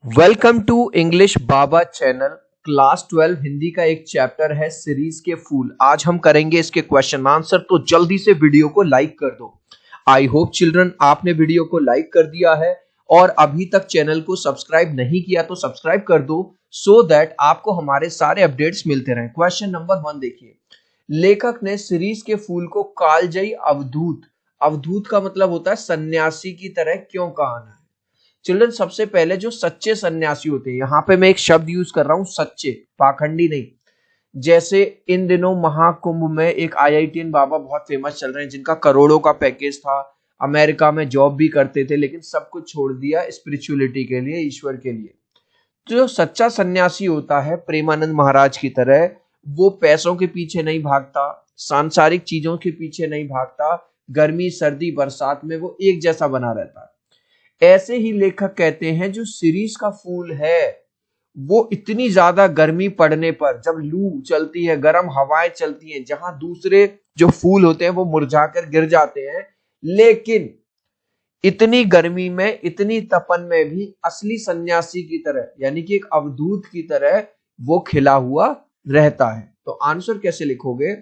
Welcome to English Baba channel. Class 12 Hindi का एक chapter है सीरीज के फूल। आज हम करेंगे इसके क्वेश्चन आंसर, तो जल्दी से वीडियो को लाइक कर दो। आई होप चिल्ड्रन आपने वीडियो को लाइक कर दिया है और अभी तक चैनल को सब्सक्राइब नहीं किया तो सब्सक्राइब कर दो सो दैट आपको हमारे सारे अपडेट्स मिलते रहें। क्वेश्चन नंबर 1 देखिए, लेखक ने सीरीज के फूल को कालजयी अवधूत, अवधूत का मतलब होता है सन्यासी की तरह क्यों कहा है। चिल्ड्रन सबसे पहले जो सच्चे सन्यासी होते हैं, यहाँ पे मैं एक शब्द यूज कर रहा हूं सच्चे, पाखंडी नहीं। जैसे इन दिनों महाकुंभ में एक आईआईटीएन बाबा बहुत फेमस चल रहे हैं जिनका करोड़ों का पैकेज था, अमेरिका में जॉब भी करते थे लेकिन सब कुछ छोड़ दिया स्पिरिचुअलिटी के लिए, ईश्वर के लिए। तो जो सच्चा सन्यासी होता है प्रेमानंद महाराज की तरह, वो पैसों के पीछे नहीं भागता, सांसारिक चीजों के पीछे नहीं भागता, गर्मी सर्दी बरसात में वो एक जैसा बना रहता है। ऐसे ही लेखक कहते हैं जो शिरीष का फूल है वो इतनी ज्यादा गर्मी पड़ने पर, जब लू चलती है, गर्म हवाएं चलती हैं, जहां दूसरे जो फूल होते हैं वो मुरझाकर गिर जाते हैं, लेकिन इतनी गर्मी में, इतनी तपन में भी असली सन्यासी की तरह, यानी कि एक अवधूत की तरह वो खिला हुआ रहता है। तो आंसर कैसे लिखोगे?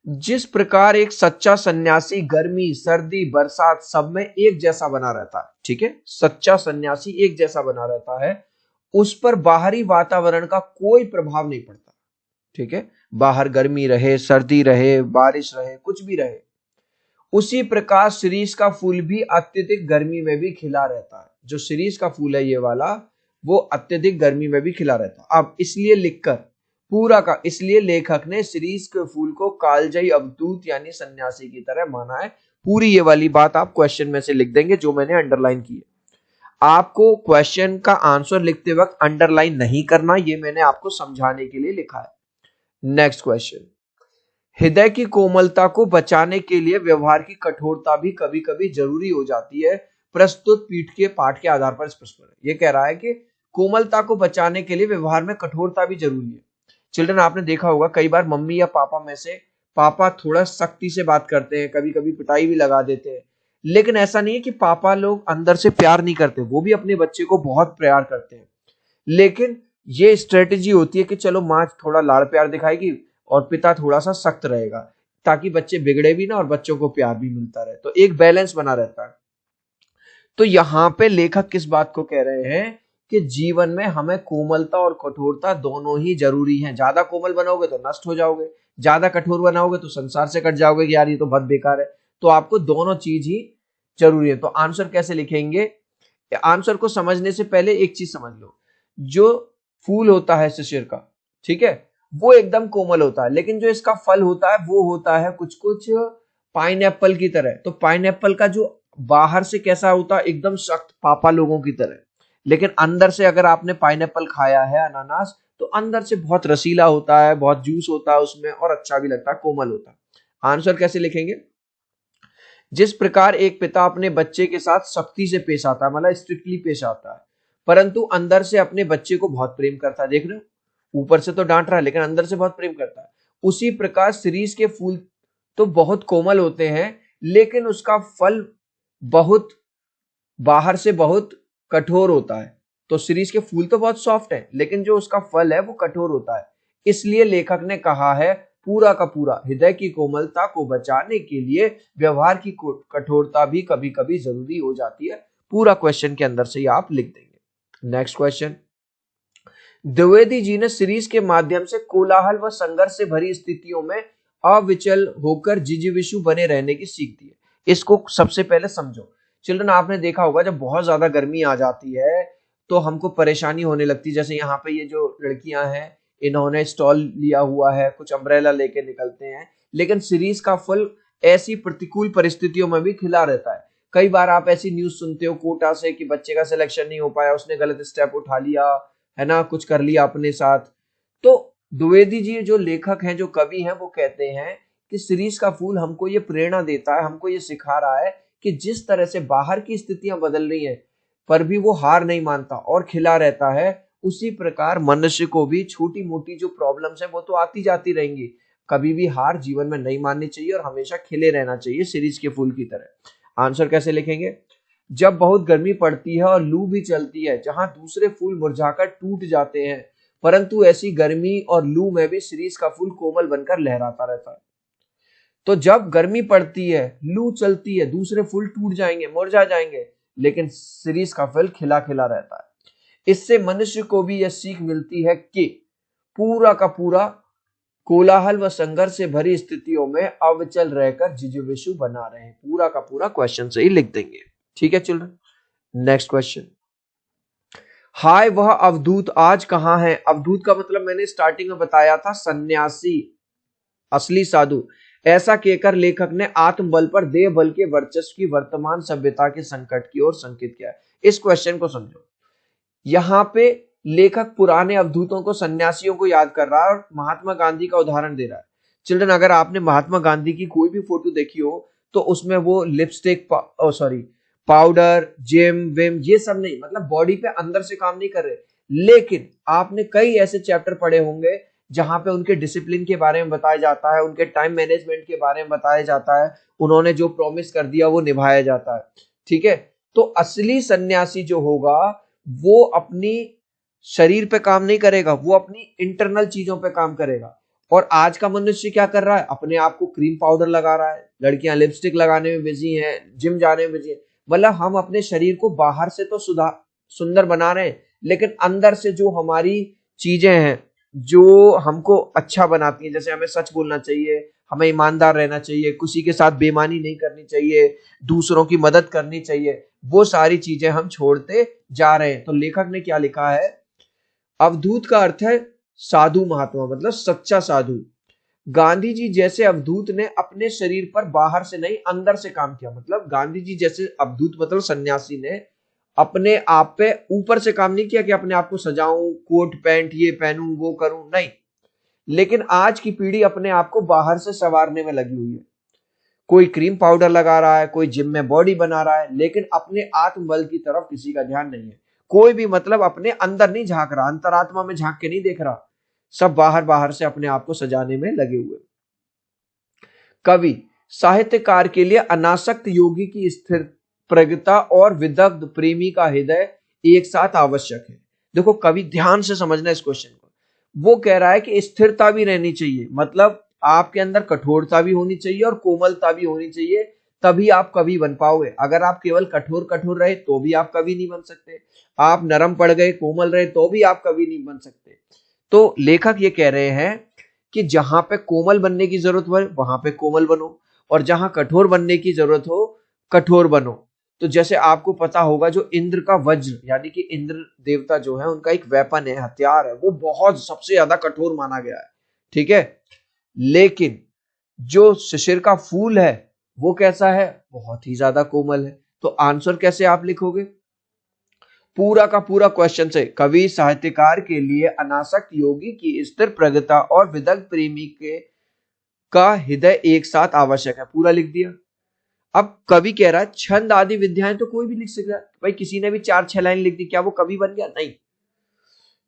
जिस प्रकार एक सच्चा सन्यासी गर्मी सर्दी बरसात सब में एक जैसा बना रहता है, ठीक है, सच्चा सन्यासी एक जैसा बना रहता है, उस पर बाहरी वातावरण का कोई प्रभाव नहीं पड़ता, ठीक है, बाहर गर्मी रहे सर्दी रहे बारिश रहे कुछ भी रहे, उसी प्रकार शिरीष का फूल भी अत्यधिक गर्मी में भी खिला रहता है। जो शिरीष का फूल है ये वाला, वो अत्यधिक गर्मी में भी खिला रहता है। अब इसलिए लिखकर पूरा का, इसलिए लेखक ने शिरीष के फूल को कालजयी अवधूत यानी सन्यासी की तरह माना है। पूरी ये वाली बात आप क्वेश्चन में से लिख देंगे जो मैंने अंडरलाइन की है। आपको क्वेश्चन का आंसर लिखते वक्त अंडरलाइन नहीं करना, ये मैंने आपको समझाने के लिए लिखा है। नेक्स्ट क्वेश्चन, हृदय की कोमलता को बचाने के लिए व्यवहार की कठोरता भी कभी कभी जरूरी हो जाती है। प्रस्तुत पीठ के पाठ के आधार पर स्पष्ट करें। ये कह रहा है कि कोमलता को बचाने के लिए व्यवहार में कठोरता भी जरूरी है। चिल्ड्रन आपने देखा होगा कई बार मम्मी या पापा में से, पापा थोड़ा सख्ती से बात करते हैं, कभी कभी पिटाई भी लगा देते हैं, लेकिन ऐसा नहीं है कि पापा लोग अंदर से प्यार नहीं करते, वो भी अपने बच्चे को बहुत प्यार करते हैं। लेकिन ये स्ट्रेटेजी होती है कि चलो माँ थोड़ा लाड़ प्यार दिखाएगी और पिता थोड़ा सा सख्त रहेगा, ताकि बच्चे बिगड़े भी ना और बच्चों को प्यार भी मिलता रहे, तो एक बैलेंस बना रहता है। तो यहां पे लेखक किस बात को कह रहे हैं कि जीवन में हमें कोमलता और कठोरता दोनों ही जरूरी हैं। ज्यादा कोमल बनाओगे तो नष्ट हो जाओगे, ज्यादा कठोर बनाओगे तो संसार से कट जाओगे कि यार ये तो बहुत बेकार है। तो आपको दोनों चीज ही जरूरी है। तो आंसर कैसे लिखेंगे? आंसर को समझने से पहले एक चीज समझ लो, जो फूल होता है शिशिर का, ठीक है, वो एकदम कोमल होता है, लेकिन जो इसका फल होता है वो होता है कुछ कुछ पाइनएप्पल की तरह। तो पाइनएप्पल का जो बाहर से कैसा होता है, एकदम सख्त पापा लोगों की तरह, लेकिन अंदर से अगर आपने पाइनएप्पल खाया है, अनानास, तो अंदर से बहुत रसीला होता है, बहुत जूस होता है उसमें और अच्छा भी लगता है, कोमल होता है। आंसर कैसे लिखेंगे? जिस प्रकार एक पिता अपने बच्चे के साथ सख्ती से पेश आता है, मतलब स्ट्रिक्टली पेश आता है, परंतु अंदर से अपने बच्चे को बहुत प्रेम करता है, देख रहे हो, ऊपर से तो डांट रहा है लेकिन अंदर से बहुत प्रेम करता है, उसी प्रकार शिरीष के फूल तो बहुत कोमल होते हैं लेकिन उसका फल बहुत, बाहर से बहुत कठोर होता है। तो शिरीष के फूल तो बहुत सॉफ्ट है लेकिन जो उसका फल है वो कठोर होता है। इसलिए लेखक ने कहा है पूरा का पूरा हृदय की कोमलता को बचाने के लिए व्यवहार की कठोरता भी कभी कभी जरूरी हो जाती है। पूरा क्वेश्चन के अंदर से ही आप लिख देंगे। नेक्स्ट क्वेश्चन, द्विवेदी जी ने सीरीज के माध्यम से कोलाहल व संघर्ष से भरी स्थितियों में अविचल होकर जिजीविषु बने रहने की सीख दी है। इसको सबसे पहले समझो। चिल्ड्रन आपने देखा होगा जब बहुत ज्यादा गर्मी आ जाती है तो हमको परेशानी होने लगती है। जैसे यहाँ पे ये जो लड़कियां हैं इन्होंने स्टॉल लिया हुआ है, कुछ अम्ब्रेला लेके निकलते हैं, लेकिन सीरीज का फल ऐसी प्रतिकूल परिस्थितियों में भी खिला रहता है। कई बार आप ऐसी न्यूज सुनते हो कोटा से कि बच्चे का सिलेक्शन नहीं हो पाया, उसने गलत स्टेप उठा लिया है ना, कुछ कर लिया अपने साथ। तो द्विवेदी जी जो लेखक हैं, जो कवि हैं, वो कहते हैं कि शिरीष का फूल हमको ये प्रेरणा देता है, हमको ये सिखा रहा है कि जिस तरह से बाहर की स्थितियां बदल रही हैं पर भी वो हार नहीं मानता और खिला रहता है, उसी प्रकार मनुष्य को भी छोटी मोटी जो प्रॉब्लम्स है वो तो आती जाती रहेंगी, कभी भी हार जीवन में नहीं माननी चाहिए और हमेशा खिले रहना चाहिए शिरीष के फूल की तरह। आंसर कैसे लिखेंगे? जब बहुत गर्मी पड़ती है और लू भी चलती है, जहां दूसरे फूल मुरझाकर टूट जाते हैं, परंतु ऐसी गर्मी और लू में भी शिरीष का फूल कोमल बनकर लहराता रहता है। तो जब गर्मी पड़ती है, लू चलती है, दूसरे फूल टूट जाएंगे, मुरझा जाएंगे, लेकिन शिरीष का फूल खिला खिला रहता है। इससे मनुष्य को भी यह सीख मिलती है कि पूरा का पूरा कोलाहल व संघर्ष से भरी स्थितियों में अविचल रहकर जिजीविषु बना रहे। पूरा का पूरा क्वेश्चन से ही लिख देंगे। ठीक है चिल्ड्रन, नेक्स्ट क्वेश्चन। हाय वह अवधूत आज कहां है? अवधूत का मतलब मैंने स्टार्टिंग में बताया था, सन्यासी, असली साधु। ऐसा कहकर लेखक ने आत्मबल पर देह बल के वर्चस्व की वर्तमान सभ्यता के संकट की ओर संकेत किया है। इस क्वेश्चन को समझो। यहां पे लेखक पुराने अवधूतों को, सन्यासियों को याद कर रहा है और महात्मा गांधी का उदाहरण दे रहा है। चिल्ड्रन, अगर आपने महात्मा गांधी की कोई भी फोटो देखी हो तो उसमें वो लिपस्टिक, पाउडर, जिम विम ये सब नहीं, मतलब बॉडी पे अंदर से काम नहीं कर रहे। लेकिन आपने कई ऐसे चैप्टर पढ़े होंगे जहां पे उनके डिसिप्लिन के बारे में बताया जाता है, उनके टाइम मैनेजमेंट के बारे में बताया जाता है, उन्होंने जो प्रॉमिस कर दिया वो निभाया जाता है। ठीक है, तो असली सन्यासी जो होगा वो अपनी शरीर पे काम नहीं करेगा, वो अपनी इंटरनल चीजों पे काम करेगा। और आज का मनुष्य क्या कर रहा है? अपने आप को क्रीम पाउडर लगा रहा है, लड़कियां लिपस्टिक लगाने में बिजी हैं, जिम जाने में बिजी है। मतलब हम अपने शरीर को बाहर से तो सुंदर बना रहे हैं, लेकिन अंदर से जो हमारी चीजें हैं जो हमको अच्छा बनाती हैं, जैसे हमें सच बोलना चाहिए, हमें ईमानदार रहना चाहिए, किसी के साथ बेईमानी नहीं करनी चाहिए, दूसरों की मदद करनी चाहिए, वो सारी चीजें हम छोड़ते जा रहे हैं। तो लेखक ने क्या लिखा है? अवधूत का अर्थ है साधु महात्मा, मतलब सच्चा साधु। गांधी जी जैसे अवधूत ने अपने शरीर पर बाहर से नहीं अंदर से काम किया। मतलब गांधी जी जैसे अवधूत मतलब सन्यासी ने अपने आप पे ऊपर से काम नहीं किया कि अपने आप को सजाऊं, कोट पैंट ये पहनूं, वो करूं, नहीं। लेकिन आज की पीढ़ी अपने आप को बाहर से संवारने में लगी हुई है। कोई क्रीम पाउडर लगा रहा है, कोई जिम में बॉडी बना रहा है, लेकिन अपने आत्मबल की तरफ किसी का ध्यान नहीं है। कोई भी मतलब अपने अंदर नहीं झांक रहा, अंतरात्मा में झांक के नहीं देख रहा, सब बाहर बाहर से अपने आप को सजाने में लगे हुए। कवि साहित्यकार के लिए अनासक्त योगी की स्थिर प्रज्ञता और विदग्ध प्रेमी का हृदय एक साथ आवश्यक है। देखो कवि, ध्यान से समझना इस क्वेश्चन को। वो कह रहा है कि स्थिरता भी रहनी चाहिए, मतलब आपके अंदर कठोरता भी होनी चाहिए और कोमलता भी होनी चाहिए, तभी आप कवि बन पाओगे। अगर आप केवल कठोर कठोर रहे तो भी आप कवि नहीं बन सकते, आप नरम पड़ गए, कोमल रहे तो भी आप कवि नहीं बन सकते। तो लेखक ये कह रहे हैं कि जहां पे कोमल बनने की जरूरत हो वहां पे कोमल बनो, और जहां कठोर बनने की जरूरत हो कठोर बनो। तो जैसे आपको पता होगा, जो इंद्र का वज्र, यानी कि इंद्र देवता जो है उनका एक वेपन है, हथियार है, वो बहुत सबसे ज्यादा कठोर माना गया है। ठीक है, लेकिन जो शिशिर का फूल है वो कैसा है? बहुत ही ज्यादा कोमल है। तो आंसर कैसे आप लिखोगे? पूरा का पूरा क्वेश्चन से, कवि साहित्यकार के लिए अनासक्त योगी की स्थिर प्रज्ञता और विदग्ध प्रेमी के का हृदय एक साथ आवश्यक है, पूरा लिख दिया। अब कवि कह रहा है छंद आदि विद्याएं तो कोई भी लिख सकता है। भाई किसी ने भी 4-6 लाइन लिख दी, क्या वो कवि बन गया? नहीं।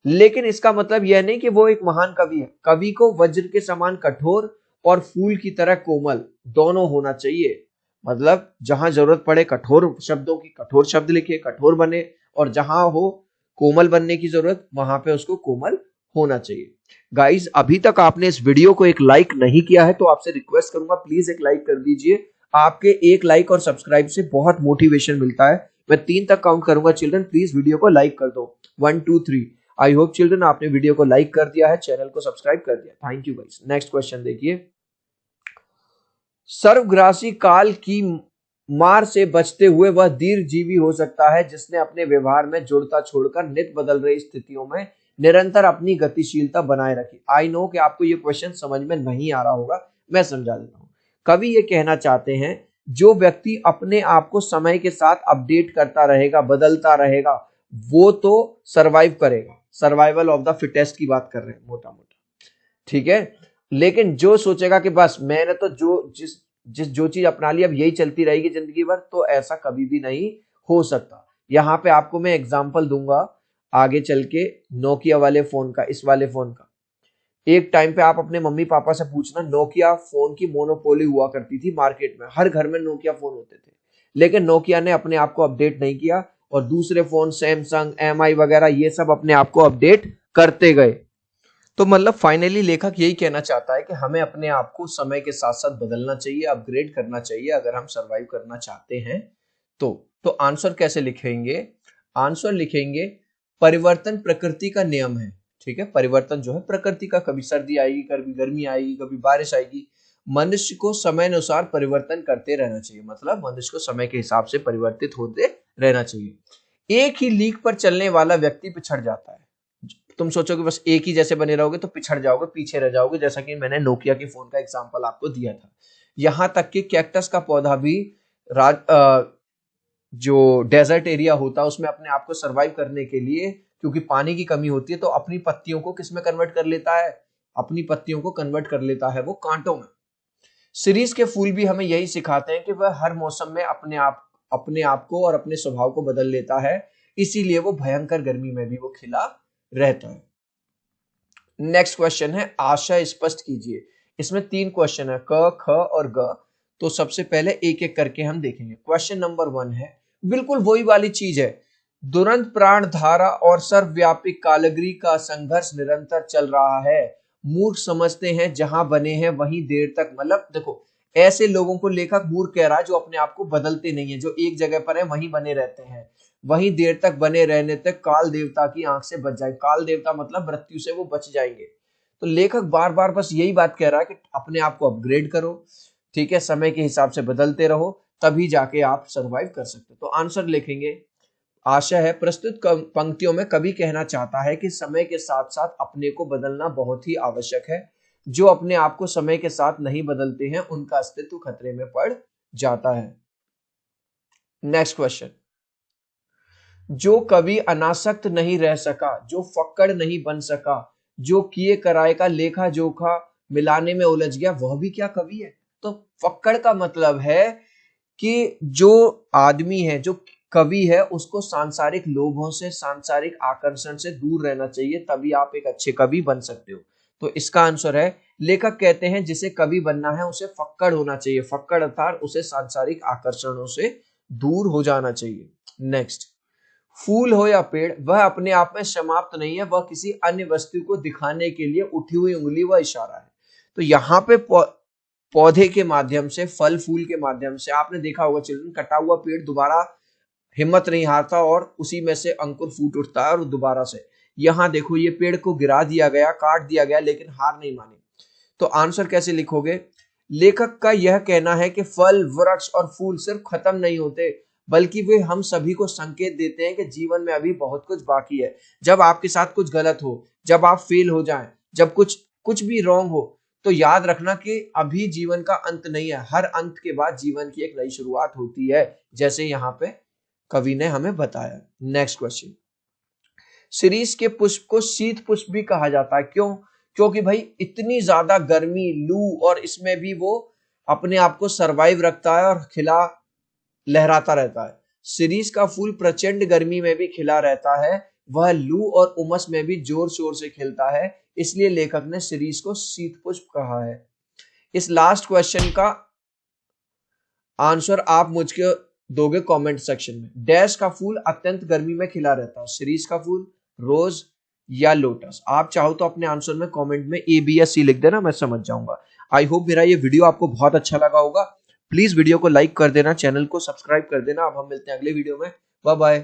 लेकिन इसका मतलब यह नहीं कि वो एक महान कवि है। कवि को वज्र के समान कठोर और फूल की तरह कोमल दोनों होना चाहिए। मतलब जहां जरूरत पड़े कठोर शब्दों की कठोर शब्द लिखे, कठोर बने, और जहां हो कोमल बनने की जरूरत वहां पे उसको कोमल होना चाहिए। गाइस, अभी तक आपने इस वीडियो को एक लाइक नहीं किया है तो आपसे रिक्वेस्ट करूंगा, प्लीज एक लाइक कर दीजिए। आपके एक लाइक और सब्सक्राइब से बहुत मोटिवेशन मिलता है। मैं 3 तक काउंट करूंगा, चिल्ड्रन प्लीज वीडियो को लाइक कर दो। 1 2 3। आई होप चिल्ड्रन आपने वीडियो को लाइक कर दिया है, चैनल को सब्सक्राइब कर दिया। Thank you guys. Next question देखिए। सर्वग्रासी काल की मार से बचते हुए वह दीर्घजीवी हो सकता है जिसने अपने व्यवहार में जुड़ता छोड़कर नित बदल रही स्थितियों में निरंतर अपनी गतिशीलता बनाए रखी। आई नो कि आपको ये क्वेश्चन समझ में नहीं आ रहा होगा, मैं समझा देता हूं। कवि ये कहना चाहते हैं जो व्यक्ति अपने आप को समय के साथ अपडेट करता रहेगा, बदलता रहेगा, वो तो सरवाइव करेगा। सर्वाइवल ऑफ द फिटेस्ट की बात कर रहे हैं मोटा मोटा। ठीक है, लेकिन जो सोचेगा कि बस मैंने तो जो चीज अपना ली अब यही चलती रहेगी जिंदगी भर, तो ऐसा कभी भी नहीं हो सकता। यहां पे आपको मैं एग्जांपल दूंगा आगे चल के, नोकिया वाले फोन का, इस वाले फोन का। एक टाइम पे आप अपने मम्मी पापा से पूछना, नोकिया फोन की मोनोपोली हुआ करती थी मार्केट में, हर घर में नोकिया फोन होते थे। लेकिन नोकिया ने अपने आप को अपडेट नहीं किया और दूसरे फोन सैमसंग, एमआई वगैरह ये सब अपने आप को अपडेट करते गए। तो मतलब फाइनली लेखक यही कहना चाहता है कि हमें अपने आप को समय के साथ साथ बदलना चाहिए, अपग्रेड करना चाहिए अगर हम सरवाइव करना चाहते हैं। तो आंसर कैसे लिखेंगे? आंसर लिखेंगे परिवर्तन प्रकृति का नियम है। ठीक है, परिवर्तन जो है प्रकृति का, कभी सर्दी आएगी, कभी गर्मी आएगी, कभी बारिश आएगी। मनुष्य को समय अनुसार परिवर्तन करते रहना चाहिए, मतलब मनुष्य को समय के हिसाब से परिवर्तित होते रहना चाहिए। एक ही लीक पर चलने वाला व्यक्ति पिछड़ जाता है। तुम सोचोगे बस एक ही जैसे बने रहोगे तो पिछड़ जाओगे, पीछे रह जाओगे, जैसा कि मैंने नोकिया के फोन का एग्जांपल आपको दिया था। यहां तक कि कैक्टस का पौधा भी जो डेजर्ट एरिया होता है उसमें अपने आप को सरवाइव करने के लिए, क्योंकि पानी की कमी होती है, तो अपनी पत्तियों को किस में कन्वर्ट कर लेता है? अपनी पत्तियों को कन्वर्ट कर लेता है वो कांटों में। सीरीज के फूल भी हमें यही सिखाते हैं कि वह हर मौसम में अपने आप को और अपने स्वभाव को बदल लेता है, इसीलिए वो भयंकर गर्मी में भी वो खिला रहता है। नेक्स्ट क्वेश्चन है आशय स्पष्ट कीजिए। इसमें 3 क्वेश्चन है, क, ख और ग। तो सबसे पहले एक एक करके हम देखेंगे। क्वेश्चन नंबर 1 है, बिल्कुल वही वाली चीज है, दुरंत प्राण धारा और सर्वव्यापी कालगरी का संघर्ष निरंतर चल रहा है। मूर्ख समझते हैं जहां बने हैं वहीं देर तक, मतलब देखो ऐसे लोगों को लेखक मूर्ख कह रहा है जो अपने आप को बदलते नहीं है, जो एक जगह पर है वहीं बने रहते हैं, वहीं देर तक बने रहने तक काल देवता की आंख से बच जाए। काल देवता मतलब मृत्यु से वो बच जाएंगे। तो लेखक बार बार बस यही बात कह रहा है कि अपने आप को अपग्रेड करो, ठीक है, समय के हिसाब से बदलते रहो, तभी जाके आप सरवाइव कर सकते हो। तो आंसर लिखेंगे, आशा है प्रस्तुत पंक्तियों में कवि कहना चाहता है कि समय के साथ साथ अपने को बदलना बहुत ही आवश्यक है। जो अपने आप को समय के साथ नहीं बदलते हैं उनका अस्तित्व खतरे में पड़ जाता है। नेक्स्ट क्वेश्चन, जो कवि अनासक्त नहीं रह सका, जो फक्कड़ नहीं बन सका, जो किए कराए का लेखा जोखा मिलाने में उलझ गया, वह भी क्या कवि है? तो फक्कड़ का मतलब है कि जो आदमी है, जो कवि है, उसको सांसारिक लोभों से, सांसारिक आकर्षण से दूर रहना चाहिए, तभी आप एक अच्छे कवि बन सकते हो। तो इसका आंसर है, लेखक कहते हैं जिसे कवि बनना है उसे फक्कड़ होना चाहिए। फक्कड़ अर्थात उसे सांसारिक आकर्षणों से दूर हो जाना चाहिए। नेक्स्ट, फूल हो या पेड़, वह अपने आप में समाप्त नहीं है, वह किसी अन्य वस्तु को दिखाने के लिए उठी हुई उंगली व इशारा है। तो यहाँ पे पौधे के माध्यम से, फल फूल के माध्यम से, आपने देखा होगा चिल्ड्रन, कटा हुआ पेड़ दोबारा हिम्मत नहीं हारता और उसी में से अंकुर फूट उठता है और दोबारा से। यहाँ देखो ये पेड़ को गिरा दिया गया, काट दिया गया, लेकिन हार नहीं मानी। तो आंसर कैसे लिखोगे? लेखक का यह कहना है कि फल, वृक्ष और फूल सिर्फ खत्म नहीं होते, बल्कि वे हम सभी को संकेत देते हैं कि जीवन में अभी बहुत कुछ बाकी है। जब आपके साथ कुछ गलत हो, जब आप फेल हो जाएं, जब कुछ भी रॉन्ग हो, तो याद रखना कि अभी जीवन का अंत नहीं है। हर अंत के बाद जीवन की एक नई शुरुआत होती है, जैसे यहाँ पे कवि ने हमें बताया। नेक्स्ट क्वेश्चन, शिरीष के पुष्प को शीत पुष्प भी कहा जाता है, क्यों? क्योंकि भाई इतनी ज्यादा गर्मी, लू, और इसमें भी वो अपने आप को सरवाइव रखता है और खिला लहराता रहता है। शिरीष का फूल प्रचंड गर्मी में भी खिला रहता है, वह लू और उमस में भी जोर शोर से खिलता है, इसलिए लेखक ने शिरीष को शीत पुष्प कहा है। इस लास्ट क्वेश्चन का आंसर आप मुझको दोगे कमेंट सेक्शन में। डैश का फूल अत्यंत गर्मी में खिला रहता है, शिरीष का फूल, रोज या लोटस? आप चाहो तो अपने आंसर में कमेंट में ए, बी या सी लिख देना, मैं समझ जाऊंगा। आई होप मेरा ये वीडियो आपको बहुत अच्छा लगा होगा। प्लीज वीडियो को लाइक कर देना, चैनल को सब्सक्राइब कर देना। अब हम मिलते हैं अगले वीडियो में। Bye bye.